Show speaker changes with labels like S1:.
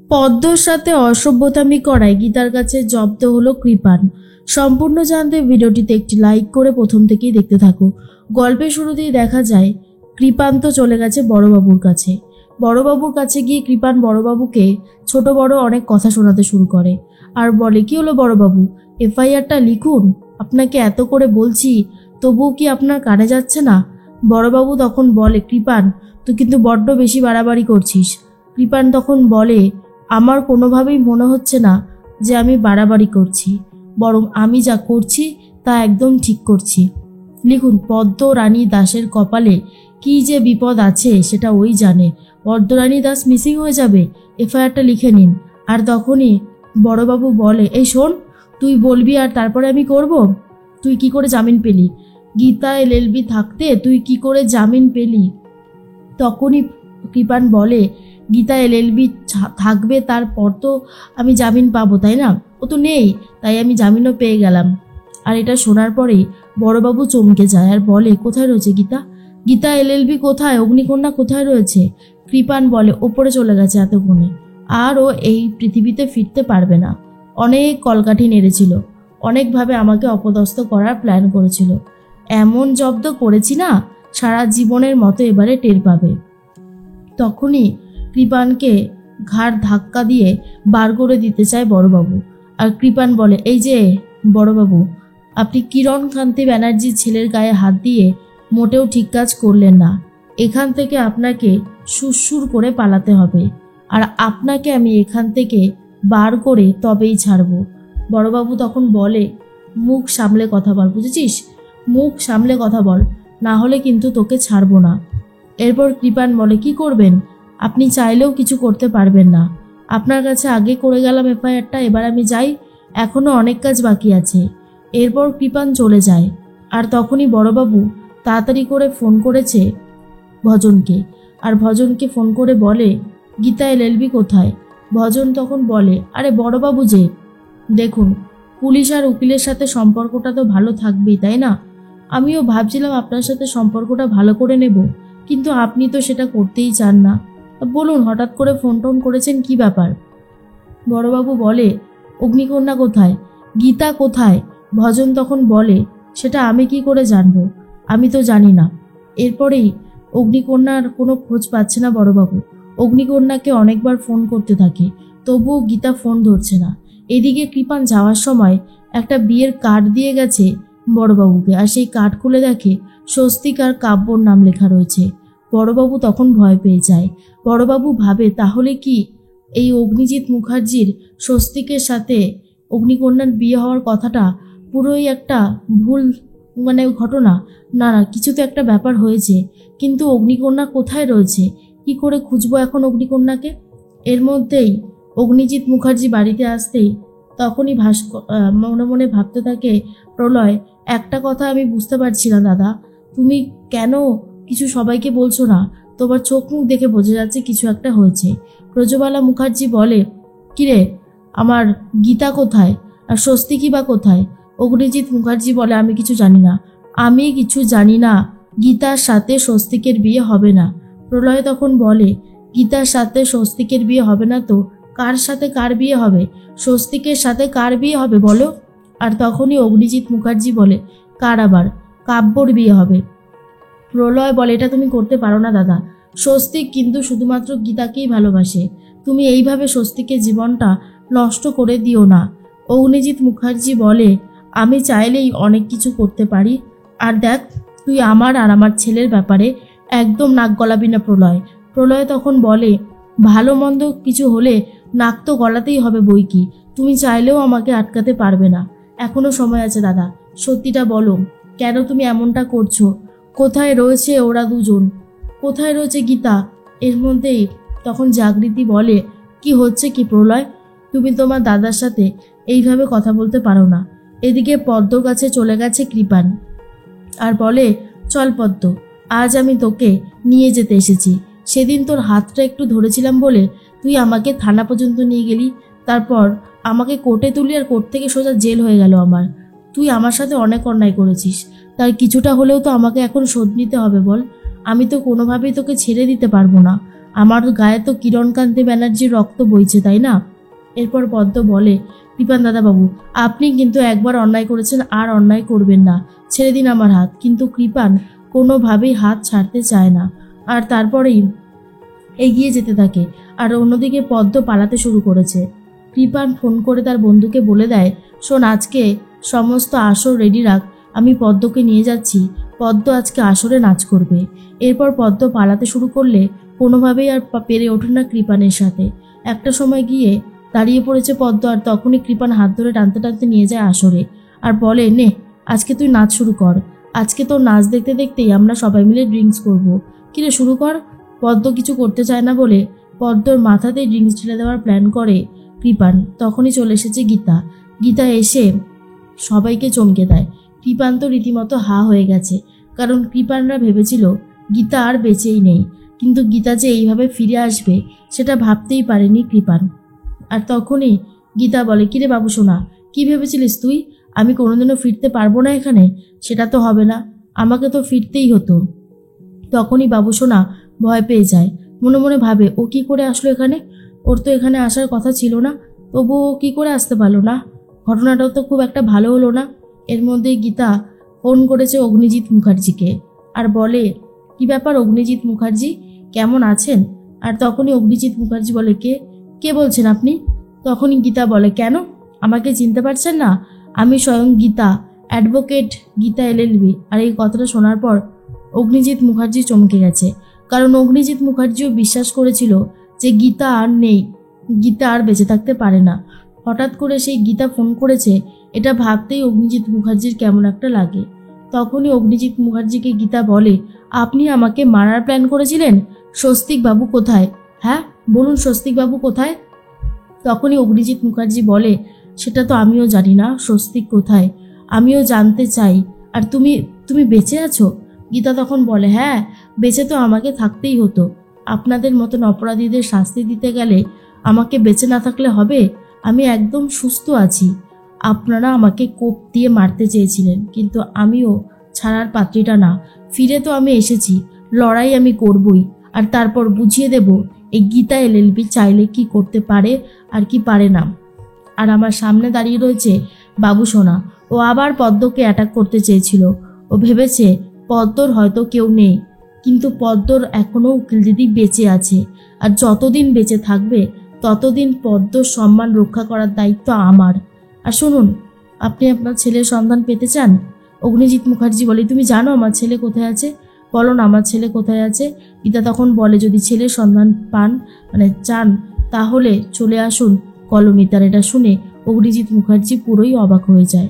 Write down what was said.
S1: পদ্মর সাথে অসভ্যতামি করায় গীতার কাছে জব্দ হলো কৃপান। সম্পূর্ণ জানতে ভিডিওটিতে একটি লাইক করে প্রথম থেকেই দেখতে থাকো। গল্পের শুরুতেই দেখা যায় কৃপান তো চলে গেছে বড়বাবুর কাছে। বড়বাবুর কাছে গিয়ে কৃপান বড়বাবুকে ছোট বড় অনেক কথা শোনাতে শুরু করে আর বলে, কি হলো বড়বাবু, এফআইআরটা লিখুন, আপনাকে এত করে বলছি তবুও কি আপনার কানে যাচ্ছে না? বড়বাবু তখন বলে, কৃপান তুই কিন্তু বড্ড বেশি বাড়াবাড়ি করছিস। কৃপান তখন বলে, আমার কোনোভাবেই মনে হচ্ছে না যে আমি বাড়াবাড়ি করছি, বরং আমি যা করছি তা একদম ঠিক করছি। লিখুন, পদ্মরানী দাসের কপালে কি যে বিপদ আছে সেটা ওই জানে। পদ্মরানী দাস মিসিং হয়ে যাবে, এফআইআরটা লিখে নিন। আর তখনই বড়বাবু বলে, এই শোন, তুই বলবি আর তারপরে আমি করব? তুই কি করে জামিন পেলি? গীতা এলএলবি থাকতে তুই কি করে জামিন পেলি? তখনই কৃপান বলে, গীতা এলএলবি থাকবে তারপর তো আমি জামিন পাবো, তাই না? ও তো নেই, তাই আমি জামিনও পেয়ে গেলাম। আর এটা শোনার পরেই বড়বাবু চমকে যায় আর বলে, কোথায় রয়েছে গীতা? গীতা এলএলবি কোথায়? অগ্নিকন্যা কোথায় রয়েছে? কৃপান বলে, ওপরে চলে গেছে এতক্ষণে, আর ও এই পৃথিবীতে ফিরতে পারবে না। অনেক কলকাঠি নেড়েছিল, অনেকভাবে আমাকে অপদস্থ করার প্ল্যান করেছিল। এমন জব্দ করেছি না, সারা জীবনের মতো এবারে টের পাবে। তখনই কৃপানকে ঘাড় ধাক্কা দিয়ে বার করে দিতে চায় বড়বাবু। আর কৃপান বলে, এই যে বড়বাবু, আপনি কিরণকান্তি ব্যানার্জির ছেলের গায়ে হাত দিয়ে মোটেও ঠিক কাজ করলেন না। এখান থেকে আপনাকে সুরসুর করে পালাতে হবে, আর আপনাকে আমি এখান থেকে বার করে তবেই ছাড়ব। বড়বাবু তখন বলে, মুখ সামলে কথা বল, বুঝেছিস? মুখ সামলে কথা বল, না হলে কিন্তু তোকে ছাড়বো না। এরপর কৃপান বলে, কি করবেন? আপনি চাইলেও কিছু করতে পারবেন না। আপনার কাছে আগে করে গেলাম এফআইআরটা, এবার আমি যাই, এখনো অনেক কাজ বাকি আছে। এরপর কৃপান চলে যায়। আর তখনই বড়বাবু তাড়াতাড়ি করে ফোন করেছে ভজনকে, আর ভজনকে ফোন করে বলে, গীতা এলএলবি কোথায়? ভজন তখন বলে, আরে বড়বাবু যে, দেখুন, পুলিশ আর উকিলের সাথে সম্পর্কটা তো ভালো থাকবেই, তাই না? আমিও ভাবছিলাম আপনার সাথে সম্পর্কটা ভালো করে নেব, কিন্তু আপনি তো সেটা করতেই চান না। বলুন, হঠাৎ করে ফোন টোন করেছেন, কি ব্যাপার? বড়বাবু বলে, অগ্নিকন্যা কোথায়? গীতা কোথায়? ভজন তখন বলে, সেটা আমি কি করে জানবো, আমি তো জানি না। এরপরেই অগ্নিকন্যার কোনো খোঁজ পাচ্ছে না বড়বাবু। অগ্নিকন্যাকে অনেকবার ফোন করতে থাকে, তবুও গীতা ফোন ধরছে না। এদিকে কৃপান যাওয়ার সময় একটা বিয়ের কার্ড দিয়ে গেছে বড়বাবুকে, আর সেই কার্ড খুলে দেখে স্বস্তিক আর কাব্যর নাম লেখা রয়েছে। বড়বাবু তখন ভয় পেয়ে যায়। বড়বাবু ভাবে, তাহলে কি এই অগ্নিজিৎ মুখার্জির স্বস্তিকের সাথে অগ্নিকন্যার বিয়ে হওয়ার কথাটা পুরোই একটা ভুল ঘটনা? না না, কিছু তো একটা ব্যাপার হয়েছে, কিন্তু অগ্নিকন্যা কোথায় রয়েছে? কি করে খুঁজবো এখন অগ্নিকন্যাকে? এর মধ্যেই অগ্নিজিৎ মুখার্জি বাড়িতে আসতেই তখনই মনে মনে ভাবতে থাকে প্রলয়, একটা কথা আমি বুঝতে পারছি না দাদা, তুমি কেন কিছু সবাইকে বলছো না? তোমার চোখ মুখ দেখে বোঝা যাচ্ছে কিছু একটা হয়েছে। ব্রজবালা মুখার্জি বলে, কিরে, আমার গীতা কোথায় আর স্বস্তিকই বা কোথায়? অগ্নিজিৎ মুখার্জি বলে, আমি কিছু জানি না, আমি কিছু জানি না, গীতার সাথে স্বস্তিকের বিয়ে হবে না। প্রলয় তখন বলে, গীতার সাথে স্বস্তিকের বিয়ে হবে না তো কার সাথে কার বিয়ে হবে? স্বস্তিকের সাথে কার বিয়ে হবে বলো? আর তখনই অগ্নিজিৎ মুখার্জি বলে, কার আবার? কাব্যর বিয়ে হবে। প্রলয় বলে, এটা তুমি করতে পারো না দাদা, স্বস্তিক কিন্তু শুধুমাত্র গীতাকেই ভালোবাসে, তুমি এইভাবে স্বস্তিকের জীবনটা নষ্ট করে দিও না। অগ্নিজিৎ মুখার্জি বলে, আমি চাইলেই অনেক কিছু করতে পারি, আর দেখ, তুই আমার আর আমার ছেলের ব্যাপারে একদম নাক গলাবি না প্রলয়। প্রলয় তখন বলে, ভালো মন্দ কিছু হলে নাক তো গলাতেই হবে বই কি, তুমি চাইলেও আমাকে আটকাতে পারবে না। এখনো সময় আছে দাদা, সত্যিটা বলো, কেন তুমি এমনটা করছো? কোথায় রয়েছে ওরা দুজন? কোথায় রয়েছে গীতা? এর মধ্যেই তখন জাগৃতি বলে, কি হচ্ছে কি প্রলয়? তুমি তোমার দাদার সাথে এইভাবে কথা বলতে পারো না। এদিকে পদ্মর কাছে চলে গেছে কৃপান আর বলে, চল পদ্ম, আজ আমি তোকে নিয়ে যেতে এসেছি। সেদিন তোর হাতটা একটু ধরেছিলাম বলে তুই আমাকে থানা পর্যন্ত নিয়ে গেলি, তারপর আমাকে কোর্টে তুলি আর কোর্ট থেকে সোজা জেল হয়ে গেল আমার। তুই আমার সাথে অনেক অন্যায় করেছিস, তার কিছুটা হলেও তো আমাকে এখন শোধ নিতে হবে বল। আমি তো কোনোভাবেই তোকে ছেড়ে দিতে পারবো না, আমার গায়ে তো কিরণকান্তি ব্যানার্জির রক্ত বইছে, তাই না? এরপর পদ্ম বলে, কৃপান দাদাবাবু, আপনি কিন্তু একবার অন্যায় করেছেন, আর অন্যায় করবেন না, ছেড়ে দিন আমার হাত। কিন্তু কৃপান কোনোভাবেই হাত ছাড়তে চায় না, আর তারপরেই এগিয়ে যেতে থাকে। আর অন্যদিকে পদ্ম পালাতে শুরু করেছে। কৃপান ফোন করে তার বন্ধুকে বলে দেয়, শোন, আজকে সমস্ত আসর রেডি রাখ, আমি পদ্মকে নিয়ে যাচ্ছি, পদ্ম আজকে আসরে নাচ করবে। এরপর পদ্ম পালাতে শুরু করলে কোনোভাবেই আর পেরে ওঠে না কৃপানের সাথে। একটা সময় গিয়ে দাঁড়িয়ে পড়েছে পদ্ম, আর তখনই কৃপান হাত ধরে টানতে টানতে নিয়ে যায় আসরে, আর বলে, নে আজকে তুই নাচ শুরু কর, আজকে তোর নাচ দেখতে দেখতেই আমরা সবাই মিলে ড্রিঙ্কস করবো। কিরে, শুরু কর। পদ্ম কিছু করতে চায় না বলে পদ্মর মাথাতেই ড্রিঙ্কস ঢেলে দেওয়ার প্ল্যান করে কৃপান। তখনই চলে এসেছে গীতা। গীতা এসে সবাইকে চমকে দেয়। কৃপান তো রীতিমতো হা হয়ে গেছে, কারণ কৃপানরা ভেবেছিল গীতা আর বেঁচেই নেই, কিন্তু গীতা যে এইভাবে ফিরে আসবে সেটা ভাবতেই পারেনি কৃপান। আর তখনই গীতা বলে, কিরে বাবু সোনা, কি ভেবেছিলিস তুই আমি কোনোদিনও ফিরতে পারবো না এখানে? সেটা তো হবে না, আমাকে তো ফিরতেই হতো। তখনই বাবু সোনা ভয় পেয়ে যায়, মনে মনে ভাবে, ও কি করে আসলো এখানে? ওর তো এখানে আসার কথা ছিল না, তবুও ও কি করে আসতে পারলো না? ঘটনাটাও তো খুব একটা ভালো হলো না। এর মধ্যেই গীতা ফোন করেছে অগ্নিজিৎ মুখার্জিকে, আর বলে, কি ব্যাপার অগ্নিজিৎ মুখার্জি, কেমন আছেন? আর তখনই অগ্নিজিৎ মুখার্জি বলে, কে কে বলছেন আপনি? তখনই গীতা বলে, কেন আমাকে চিনতে পারছেন না? আমি স্বয়ং গীতা, অ্যাডভোকেট গীতা এলএলবি। আর এই কথাটা শোনার পর অগ্নিজিৎ মুখার্জি চমকে গেছে, কারণ অগ্নিজিৎ মুখার্জিও বিশ্বাস করেছিল যে গীতা আর নেই, গীতা আর বেঁচে থাকতে পারে না। হঠাৎ করে সেই গীতা ফোন করেছে, এটা ভাবতেই অগ্নিজিৎ মুখার্জির কেমন একটা লাগে। তখনই অগ্নিজিৎ মুখার্জিকে গীতা বলে, আপনি আমাকে মারার প্ল্যান করেছিলেন? স্বস্তিক বাবু কোথায়? হ্যাঁ বলুন, স্বস্তিক বাবু কোথায়? তখনই অগ্নিজিৎ মুখার্জি বলে, সেটা তো আমিও জানি না, স্বস্তিক কোথায় আমিও জানতে চাই। আর তুমি তুমি বেঁচে আছো? গীতা তখন বলে, হ্যাঁ, বেঁচে তো আমাকে থাকতেই হতো, আপনাদের মতন অপরাধীদের শাস্তি দিতে গেলে আমাকে বেঁচে না থাকলে হবে? আমি একদম সুস্থ আছি। আপনারা আমাকে কোপ দিয়ে মারতে চেয়েছিলেন, কিন্তু আমিও ছাড়ার পাত্রীটা না। ফিরে তো আমি এসেছি, লড়াই আমি করবই, আর তারপর বুঝিয়ে দেব এই গীতা এলএলবি চাইলে কি করতে পারে আর কি পারে না। আর আমার সামনে দাঁড়িয়ে রয়েছে বাবু সোনা, ও আবার পদ্মকে অ্যাটাক করতে চেয়েছিল। ও ভেবেছে পদ্মর হয়তো কেউ নেই, কিন্তু পদ্মর এখনও উকিল দিদি বেঁচে আছে, আর যতদিন বেঁচে থাকবে ততদিন পদ্মর সম্মান রক্ষা করার দায়িত্ব আমার। আর শুনুন, আপনি আপনার ছেলের সন্ধান পেতে চান? অগ্নিজিৎ মুখার্জি বলে, তুমি জানো আমার ছেলে কোথায় আছে? বলো না আমার ছেলে কোথায় আছে? গীতা তখন বলে, যদি ছেলের সন্ধান পান চান তাহলে চলে আসুন কলোনিতে। আর এটা শুনে অগ্নিজিৎ মুখার্জি পুরোই অবাক হয়ে যায়।